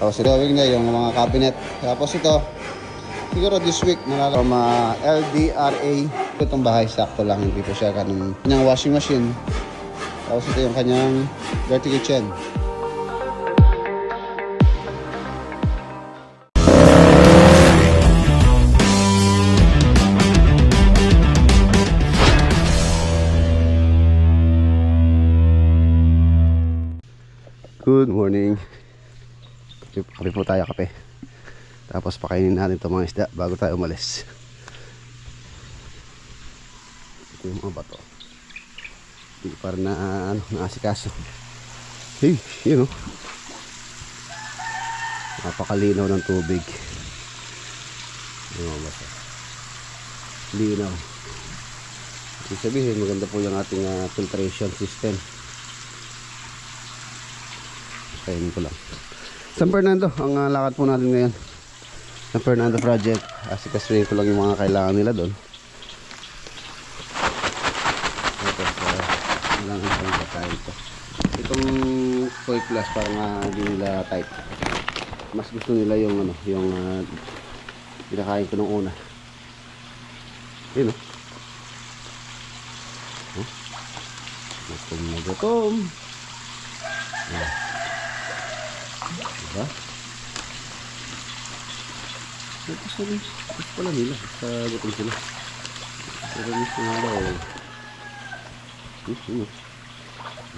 Tapos drawing na yung mga cabinet. Tapos ito, siguro this week from LDRA. Itong bahay sakto lang, hindi po siya kanyang washing machine. Tapos ito yung kanyang dirty kitchen. Good morning. Kape po tayo, kape. Tapos pakainin natin itong mga isda bago tayo umalis. Ito yung mga bato. Hindi pa rin naasikaso. Hey, yun o. Napakalinaw ng tubig. Yung bato. Linaw. Ibig sabihin, maganda po yung ating filtration system. Kainin ko lang. San Fernando, ang lakad po natin ngayon. San Fernando project. Asikasuhin ko lang yung mga kailangan nila doon. Tapos, lang ang pagkain ito. Itong toy plus parang hindi nila type. Mas gusto nila yung yung pinakain ko nung una. Yun o. Gutom na gutom. Diba? Gusto pala nila sa gutom sila. Pero gusto nga daw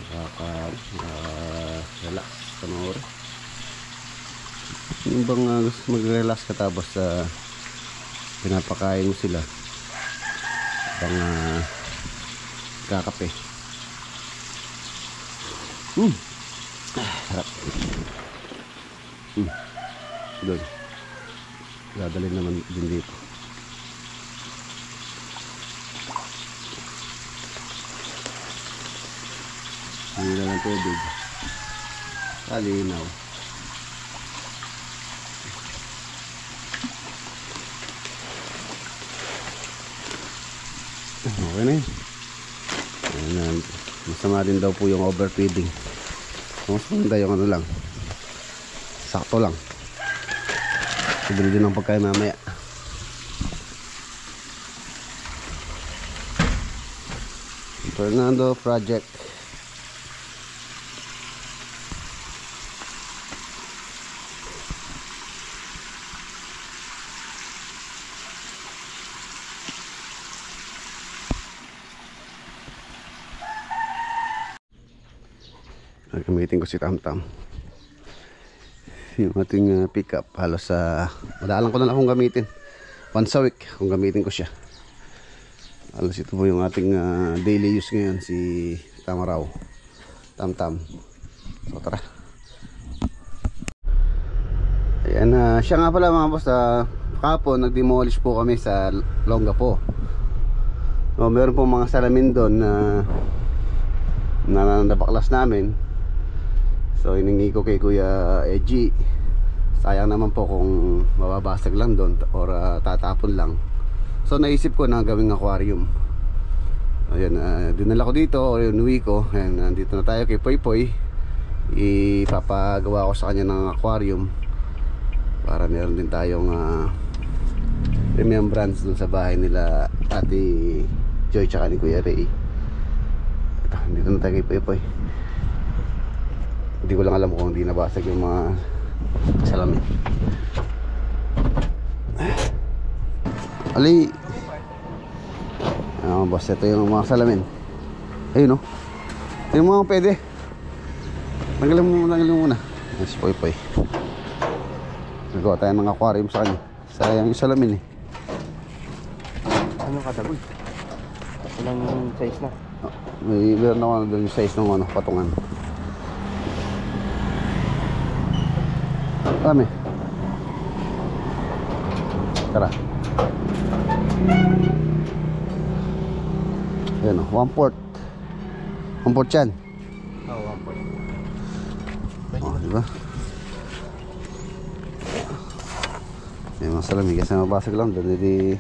nakaka-relax panoorin. Yung bang gusto mag-relax ka tapos pinapakain mo sila bang kakape. Sarap. Doon. Dadalhin naman din dito. Hindi na lang tubig. Kalinaw. Okay na yun. Masama din daw po yung overfeeding. Mas maganda yung lang. Sakto lang. Bili din ng pagkain mamaya. Fernando project. Gamitin ko si Tamtam. Yung ating pickup halos madalang ko na lang akong gamitin once a week kung gamitin ko siya. Halos ito po yung ating daily use ngayon, si Tamaraw Tamtam. So tara. Ayan, siya nga pala mga boss, kapon nag-demolish po kami sa Longapo. Meron po mga salamin doon na nabaklas namin. So hiningi ko kay Kuya Eji. Sayang naman po kung mababasag lang doon or tatapon lang. So naisip ko na gawing aquarium. Ayan, dinala ko dito o inuwi ko. Ayan, nandito na tayo kay Poy Poy. Ipapagawa ko sa kanya ng aquarium para meron din tayong remembrance dun sa bahay nila Ate Joy tsaka ni Kuya Ray. Ito, dito na tayo kay Poy Poy. Hindi ko lang alam kung hindi nabasag yung mga salamin. Ali. Boss, ito yung mga salamin. Ayun o. Ito yung mga pwede. Tanggalin mo muna. Yes, Poy Poy. Nagawa tayo ng aquarium sa kanya. Sayang yung salamin eh. Ano katagoy? Ilang size na? May meron ako doon yung size ng patungan. Kami. Tara. Ayan o, 1/4. 1/4 yan. Oo, 1/4. Diba? May mga salamin kasi mabasag lang doon. Hindi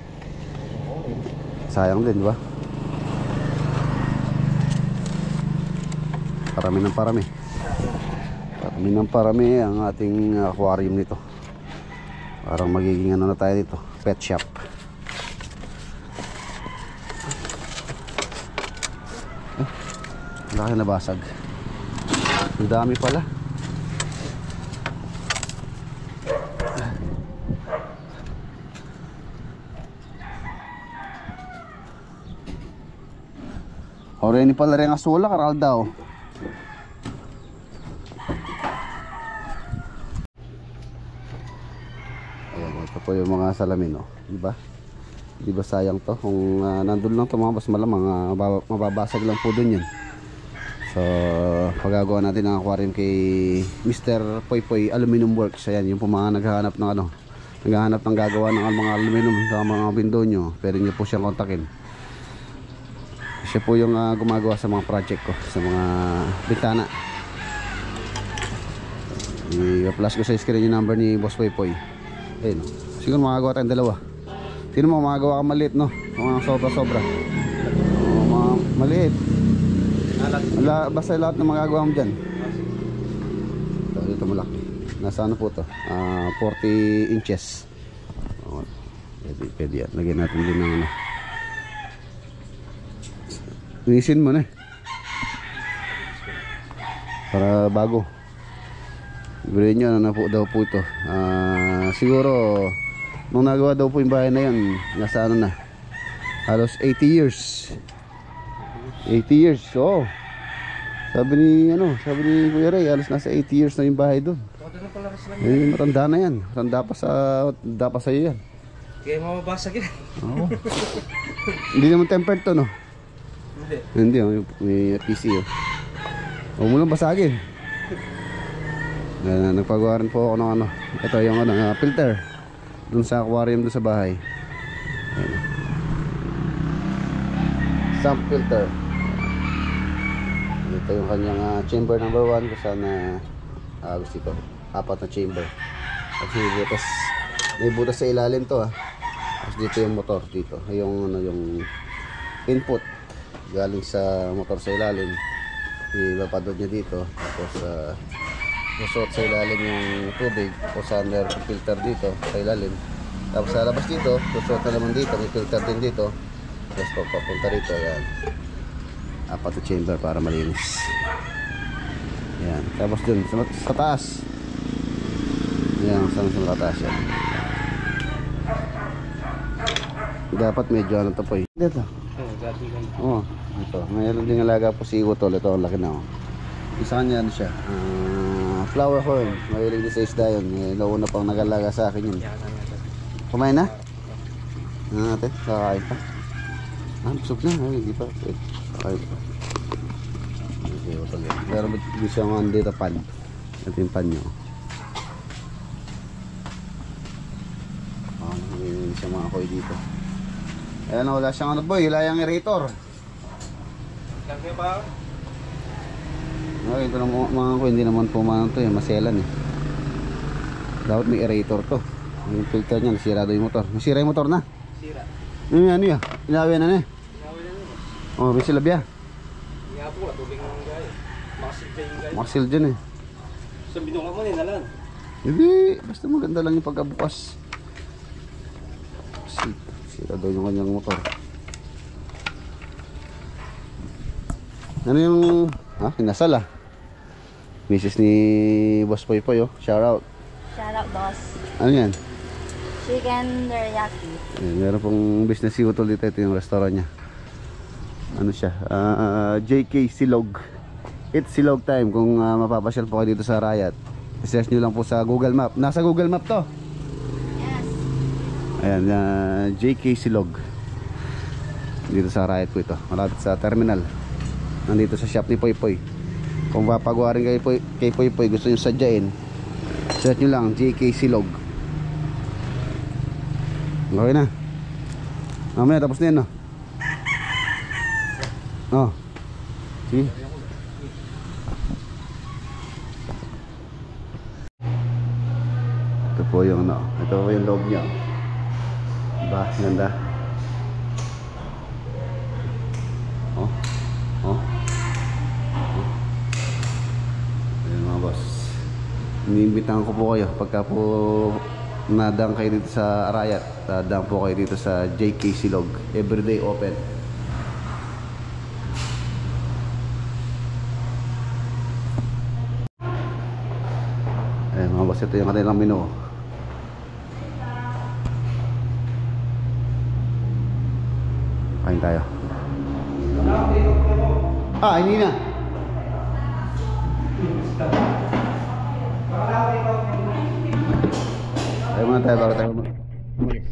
sayang din, diba? Parami ng parami. Kami ng parami ang ating aquarium nito. Parang magiging ano na tayo dito, pet shop. Laki na basag. Ang dami pala. Oreni pala rin ang asula, karal daw. Ayan, ito po yung mga salamin, oh. Diba? Diba sayang to? Kung nandun lang to mga boss, malamang mababasag lang po dun yun. So, pagagawa natin ng aquarium kay Mr. Poy Poy Aluminum Works. Ayan, yung po mga naghahanap ng ano, naghahanap ng gagawa ng mga aluminum sa mga window nyo. Pwede nyo po siyang kontakin. Siya po yung gumagawa sa mga project ko, sa mga bintana. I-flash ko sa screen yung number ni Boss Poy Poy. Ayun, siguro makagawa tayong dalawa. Sino mo makagawa ka maliit, no? Mga sobra-sobra. Mga maliit. Basta lahat na magagawa mo dyan. Ito malaki. Nasa ano po to? 40 inches. Pwede yan. Lagyan natin din ng ano. Linisin mo na eh. Para bago. Ibigay nyo na po daw po ito. Siguro nung nagawa daw po yung bahay na yun, nasa ano na, halos 80 years. 80 years, oo. Sabi ni Kuya Ray, halos nasa 80 years na yung bahay doon. Matanda na yan. Matanda pa sa iyo yan. Kaya mababasag yan. Oo. Hindi naman tempered to, no? Hindi, may PC, oh. Huwag mo lang basagin. Nagpagawa rin po ako ng ano. Ito yung ano, filter dun sa aquarium dun sa bahay. Ayan. Sump filter. Ito yung kanyang chamber number 1 kung saan gusto ito. 4 na chamber. At may butas sa ilalim to, Tapos dito yung motor dito. Yung ano, yung input galing sa motor sa ilalim. Ibapadod niya dito. Tapos susot sa ilalim yung tubig o sander filter dito sa ilalim. Tapos sa labas dito, susot na naman dito, may filter din dito. Tapos papunta rito, ayan. 4 na chamber para malinis. Ayan. Tapos dun sa taas. Ayan, sa taas yan. Dapat medyo ano to po eh. Dito. Oo, ito. Mayroon din alaga po si Utol. Ito ang laki na, oh. Isa kanya ano siya, flower horn. Mahilig din sa isda yun. Nauna pang nagalaga sa akin yun. Kumain na? Natin, kakain pa. Busog na, hindi pa. Kakain pa. Okay, Utol yan. Pero hindi siya mga dito pan. Ito yung pan nyo. Hindi siya mga koy dito. Ayan, wala siyang ano boy, hilayang aerator. Lagay ba? Okay, ito na mga ko, hindi naman pumanong to, maselan eh. Dapat may aerator to. Yung filter niya, nasira daw yung motor. Nasira yung motor na? Sira. Ano yan? Inawi na na eh. Inawi na yun. Oh, may silabya. Nga po, tubig ng gaya. Makasil kayo yung gaya. Makasil dyan eh. Sa binunga mo, ninalan. Hindi, basta maganda lang yung pagkabukas. Sira daw yung kanyang motor. Ano yung kinasal Mrs. ni Boss Poy Poy, oh. Shout out. Shout out, boss. Ano yan? Chicken teriyaki. Meron pong business si Utol dito. Ito yung restaurant niya. Ano siya? JK Silog. It's Silog time. Kung mapapasyal po kayo dito sa Rayat, search nyo lang po sa Google Map. Nasa Google Map to. Yes. Ayan, JK Silog. Dito sa Rayat po ito. Malapit sa terminal. Nandito sa shop ni Poy Poy. Kung papagawa rin kay Poy Poy, gusto nyo sadyain, search nyo lang JK Silog. Okay na. Mamaya tapos na yan, no? Oh. See? Ito po yung ano. Ito po yung loob niya. Diba? Ganda. Oh. Oh. Ayan mga boss. iniimbitahan ko po kayo pagka po nadang kayo dito sa Arayat, nadang po kayo dito sa JK Silog, everyday open. Ayan mga boss, ito yung kanilang menu. Kain tayo. Hindi na. Tayo muna tayo bago tayo umalis.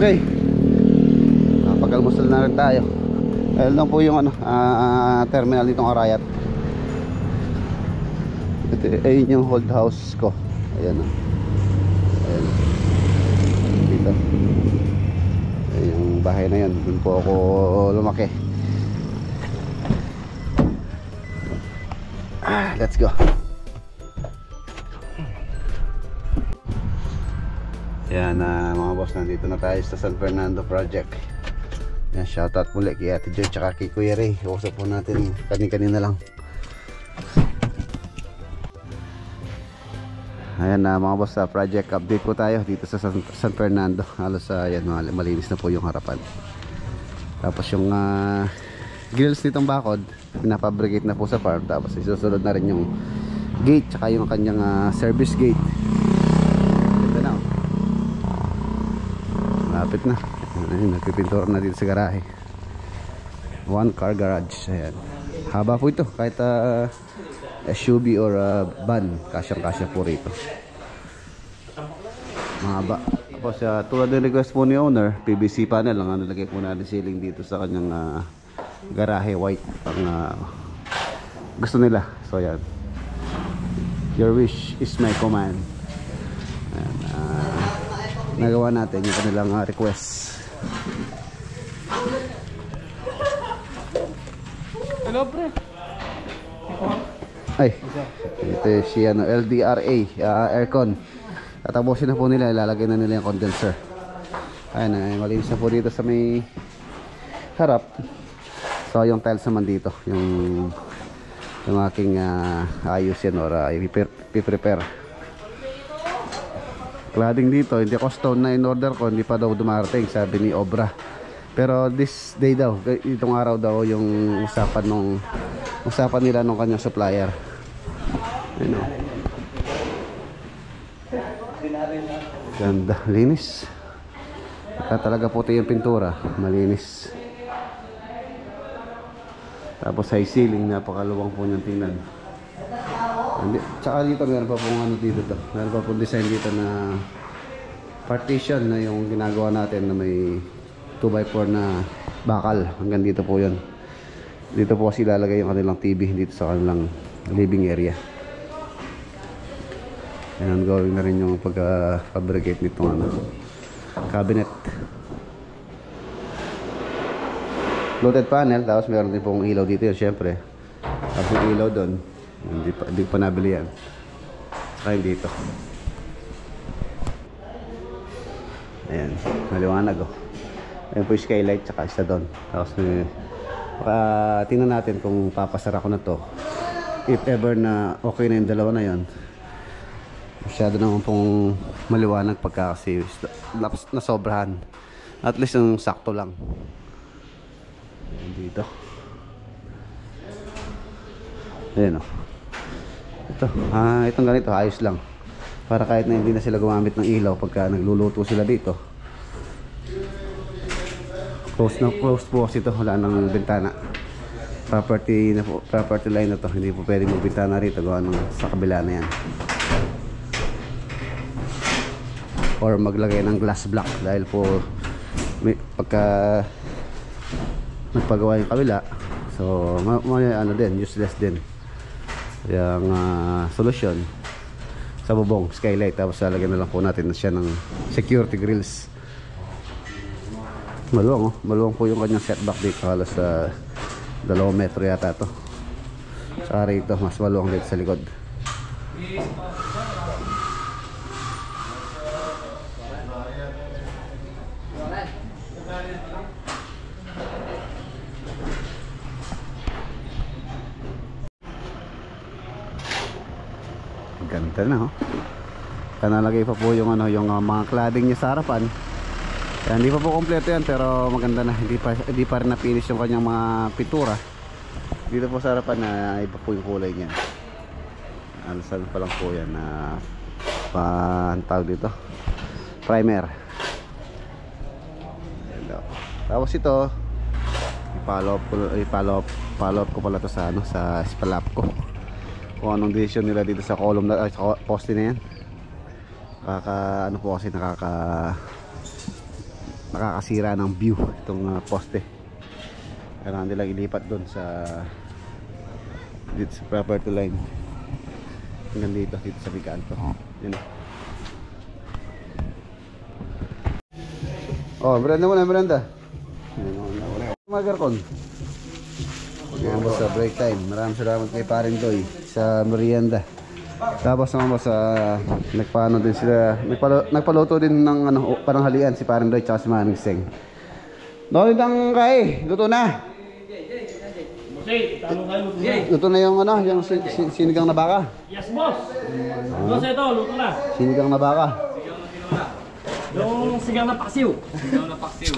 Okay, pag-almusal na rin tayo. Ayun lang po yung terminal ditong Arayat. Ayun yung hold house ko. Ayan o. Ayan. Dito. Ayun yung bahay na yun. Doon po ako lumaki. Let's go. Yan mga boss, nandito na tayo sa San Fernando project. Yan, shoutout muli kay Ate Joy tsaka kay Kuya Ray. Usap po natin kanina lang. Ayan mga boss, project update po tayo dito sa San Fernando. Halos yan, malinis na po yung harapan. Tapos yung grills nitong bakod pinafabricate na po sa farm. Tapos isusunod na rin yung gate tsaka yung kanyang service gate. Lapit na. Ayun, nagpipintura na dito sa garahe. One car garage. Ayan. Haba po ito. Kahit SUV or van, kasyang-kasya po rito. Mahaba. Tapos tulad ng request po ni owner, PVC panel ang nalagay po natin ceiling dito sa kanyang garahe, white. Ang gusto nila. So yan. Your wish is my command. Ayan. Nagawa natin yung kanilang request. Hello, pre. Ay, ito si LDRA aircon. Tatapusin na po nila, ilalagay na nila yung condenser. Ayan, malinis na po dito sa may harap. So yung tiles naman dito, yung aking ayusin or i-prepare. Cladding dito, hindi ako stone na in order ko, hindi pa daw dumarating, sabi ni Obra. Pero this day daw, itong araw daw yung usapan nila nung kanyang supplier. Ayun o. Ganda, linis. Talaga puti yung pintura, malinis. Tapos high ceiling, napakaluwang po niyang tingnan. Tsaka dito meron pa pong dito to. Meron pa pong design dito na partition na yung ginagawa natin na may 2x4 na bakal. Hanggang dito po yun. Dito po kasi ilalagay yung kanilang TV dito sa kanilang living area. And ongoing na rin yung pag-fabricate nitong cabinet. Fluted panel, tapos meron din pong ilaw dito yun syempre. Tapos yung ilaw doon, hindi pa nabili yan. Saka yung dito. Ayan, maliwanag oh. Ayan po yung skylight, tsaka isa doon. Tapos tingnan natin kung papasara ko na to. if ever na okay na yung dalawa na yon, masyado naman pong maliwanag pagka kasi nasobrahan. At least yung sakto lang. Dito. Ayan o. Ito. Itong ganito, ayos lang. Para kahit na hindi na sila gumamit ng ilaw pagka nagluluto sila dito. Close po kasi ito. Wala nang bintana. Property line na to. Hindi po pwedeng magbintana rito. Gawa ng sa kabila na yan. Or maglagay ng glass block. Dahil po pagka nagpagawa yung kabila, so may ano din, useless din yung solusyon sa bubong, skylight. Tapos lalagyan na lang po natin siya ng security grills. Maluwang po yung kanyang setback dito. Halos 2 metro yata to. Saka rito mas maluwang dito sa likod. Ganda na, oh. Nalagay pa po yung yung mga cladding niya sa harapan. Kaya hindi pa po kompleto yan, pero maganda na. Hindi pa rin na-finish yung kanyang mga pintura. Dito po sa harapan na iba po yung kulay niya. Alasan pa lang po yan na tawag dito, primer. Tapos ito i-follow up ko pala to sa sa spalap ko. Kung anong decision nila dito sa column na poste na yan. Po kasi nakakasira ng view itong poste. Kailangan nilang ilipat doon sa dito sa property line hanggang dito sa bigaan to. Yun. Oh, Miranda. Magarkon. Yan po sa break time. Maraming salamat kay Paring Doy sa merienda. Tapos naman po sa nagpaano din sila, nagpaluto din ng pananghalian si Paring Doy at si Manong Seng. Noon ang kay, luto na. Luto na yung yung sinigang na baka. Yes, boss. Boss, ito, luto na. Sinigang na baka. Yung sigang na paksiw. Sigang na paksiw.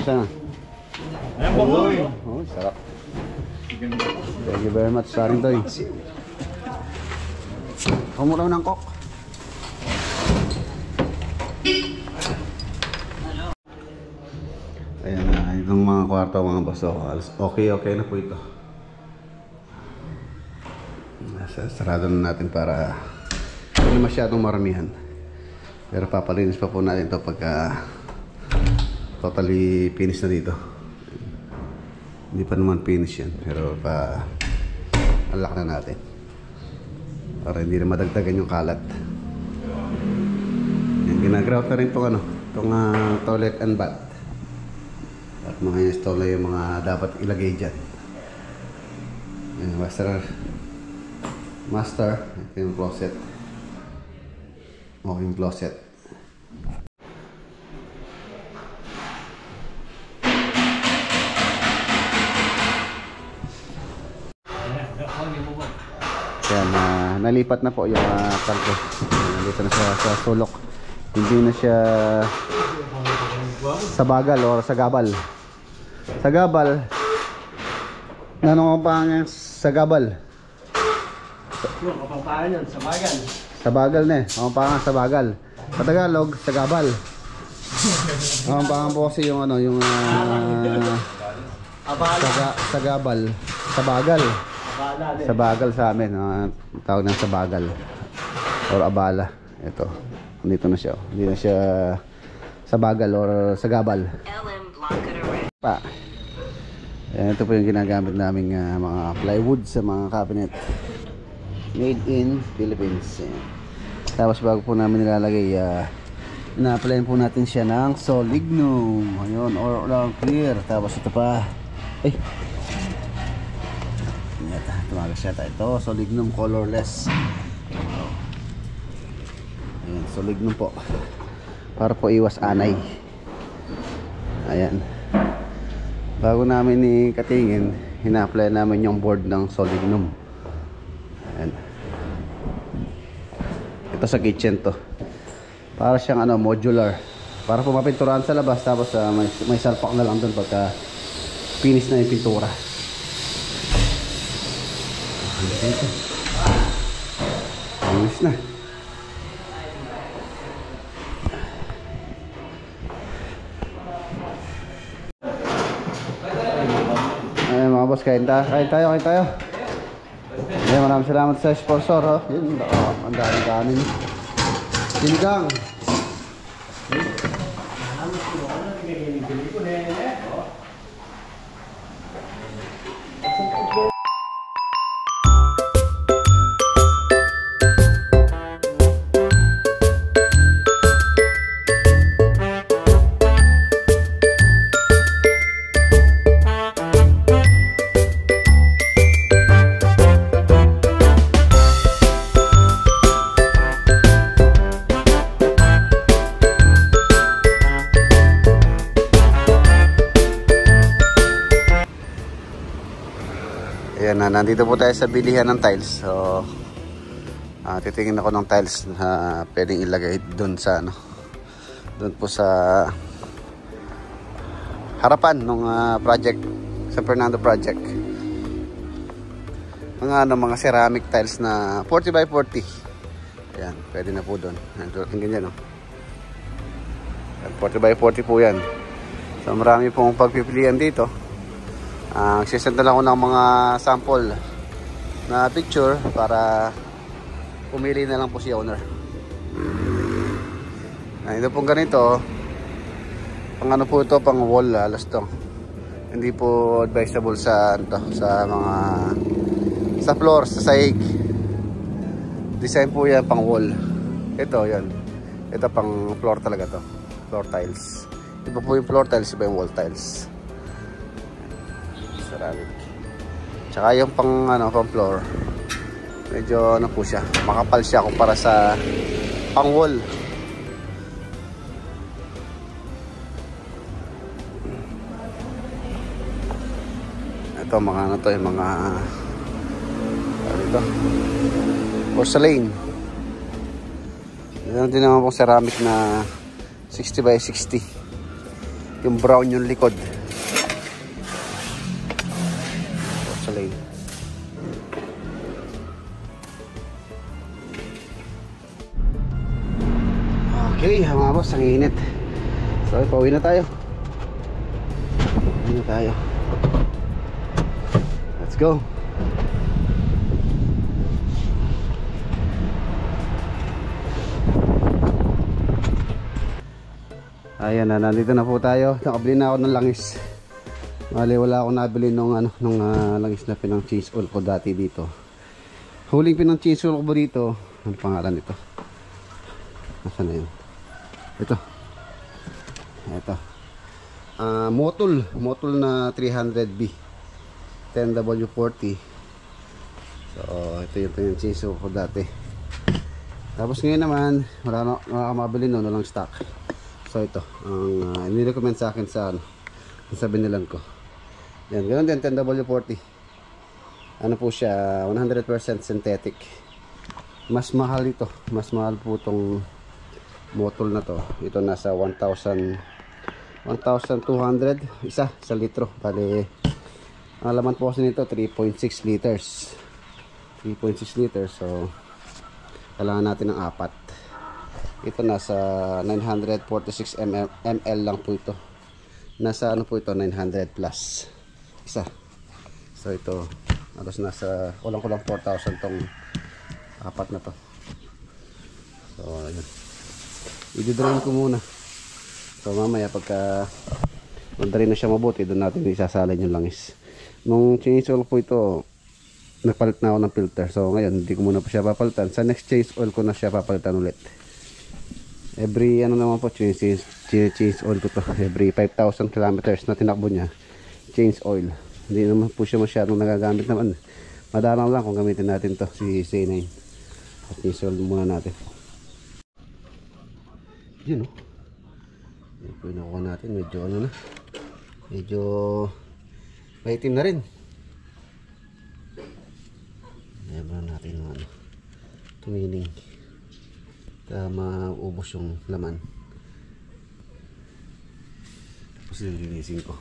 Sana. Ayan po, boy. Oh, sarap. Thank you very much, Paring Doy. Kumuraw ng kok. Ayan na, itong mga kwarto mga boss. Okay na po ito. Sarado na natin para hindi masyadong maramihan. Pero papalinis pa po natin ito pagka totally finish na dito. Hindi pa naman finish yan, pero pa-unlock na natin para hindi na madagdagan yung kalat. Yan, ginagrout na rin itong toilet and bath at mga install na yung mga dapat ilagay dyan. Yan, master ito yung closet, walk-in closet. Yan, nalipat na po yung tangke. Nandito na siya sa sulok. Hindi na siya sa bagal o sa gabal. Sa gabal, nanong pangang sa gabal? Kapangpangan yun, sa bagal. Sa bagal na eh. Ang pangang sa bagal. Sa Tagalog, sa gabal. Ang pangang po kasi yung sa gabal. Sa bagal. Sa bagal sa amin, tawag na sa bagal or abala. Ito, dito na siya. Hindi na siya sa bagal or sa gabal pa. Ito po yung ginagamit naming mga plywood sa mga cabinet made in Philippines. Tapos bago po namin nilalagay, ina-applyan po natin siya ng Solignum. Ayun, or clear. Tapos ito pa, tumagas siya tayo. Ito, Solignum colorless. Ayan, Solignum po. Para po iwas anay. Ayan. Bago namin ikatingin, hina-apply namin yung board ng Solignum. Ayan. Ito sa kitchen to. Para siyang ano, modular. Para po mapinturahan sa labas, tapos may salpak na lang doon pagka finish na yung pintura. Finish na. Ayun mga boss, kain tayo. Ayun, maraming salamat sa sponsor. Oh. Yun, ang daming kanin. Sinigang. Ayan na, nandito po tayo sa bilihan ng tiles. So, titingin ako ng tiles na pwedeng ilagay doon sa ano, doon po sa harapan ng project, San Fernando project. Mga ceramic tiles na 40 by 40. Ayan, pwede na po doon. Ang ganyan, no? 40 by 40 po yan. So, marami pong pagpipilian dito. Sisend na lang ako ng mga sample na picture para pumili na lang po si owner. Ito pong ganito, pang ano po ito, pang wall halos to. Hindi po advisable sa mga sa floor, sa sahig. Design po yan pang wall. Ito yan. Ito pang floor talaga to. Floor tiles. Iba po yung floor tiles, iba yung wall tiles. Ceramic. Tsaka yung pang floor, medyo ano po siya, makapal siya kumpara sa pang wall. Ito mga ano to, yung mga ito, porcelain. Meron din naman po ceramic na 60 by 60. Yung brown yung likod. Porcelain. Okay, mga boss, ang init. So, pauwi na tayo. Let's go. Ayan na, nandito na po tayo. Nakabili na ako ng langis. Mali, wala akong nabili nung langis na pinang cheese oil ko dati dito. Huling pinang cheese oil ko ba dito? Ano pangalan nito? Nasaan na yun? Ito. Motul na 300B 10W40. So ito yung cheese oil ko dati. Tapos ngayon naman wala na mabili noon, walang stock. So ito ang nirecommend sa akin sa binilan ko. Yan, ganoon din 10W40. Ano po siya, 100% synthetic. Mas mahal ito. Mas mahal po itong motul na to. Ito nasa 1,200 isa sa litro. Bale, ang laman po kasi nito 3.6 liters. 3.6 liters. So kailangan natin ng 4. Ito nasa 946 ml lang po ito. Nasa ano po ito, 900 plus isa. So ito halos nasa kulang-kulang 4,000 tong 4 na to. So ayun, i-drain ko muna. So mamaya pagka mandarin na siya mabuti, doon natin isasalin yung langis. Nung change oil po ito, nagpalit na ako ng filter. So ngayon hindi ko muna pa siya papalitan. Sa next change oil ko na siya papalitan ulit. Every naman po change oil ko to. Every 5,000 kilometers na tinakbo niya, change oil. Hindi naman po siya masyadong nagagamit naman. Madalang lang kung gamitin natin to, si C9. At change oil muna natin. Yun o. Yan po yung nakuha natin. Medyo ano na. Medyo Maitim na rin. Ayan ba natin yung ano, tumining. Kaya maubos yung laman. Tapos lilinisin ko.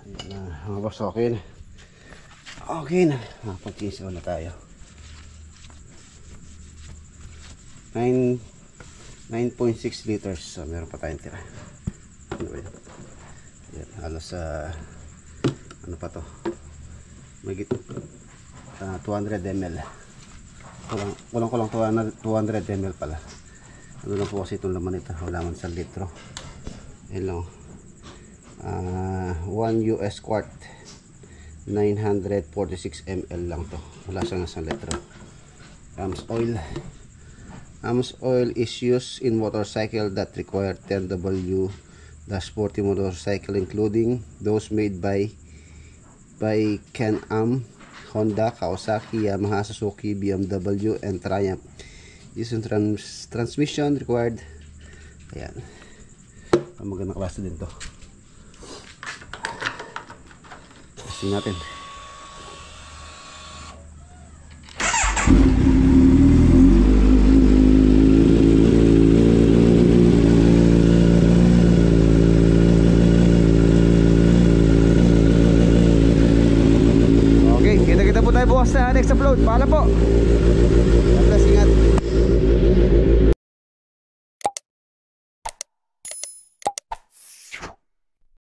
Ayan na mga boss, okay na. Okay na. Pag-isiw na tayo. 9.6 liters. So meron pa tayong tira. Ano ba yun? Ayan, halos ano pa to? Magit 200 ml. Kulang 200 ml pala. Ano lang po kasi itong laman nito? Wala man 1 litro. Ayan lang. 1 US quart. 946 ml lang to. Wala siyang 1 litro. AMS oil. AMS oil is used in motorcycle that require 10W-40 motorcycle, including those made by Can-Am, Honda, Kawasaki, Yamaha, Suzuki, BMW, and Triumph. Using transmission required. Ayan. Magandang klase din to. Testing natin. Okay, kita-kita po tayo bukas sa next upload. Paalam po.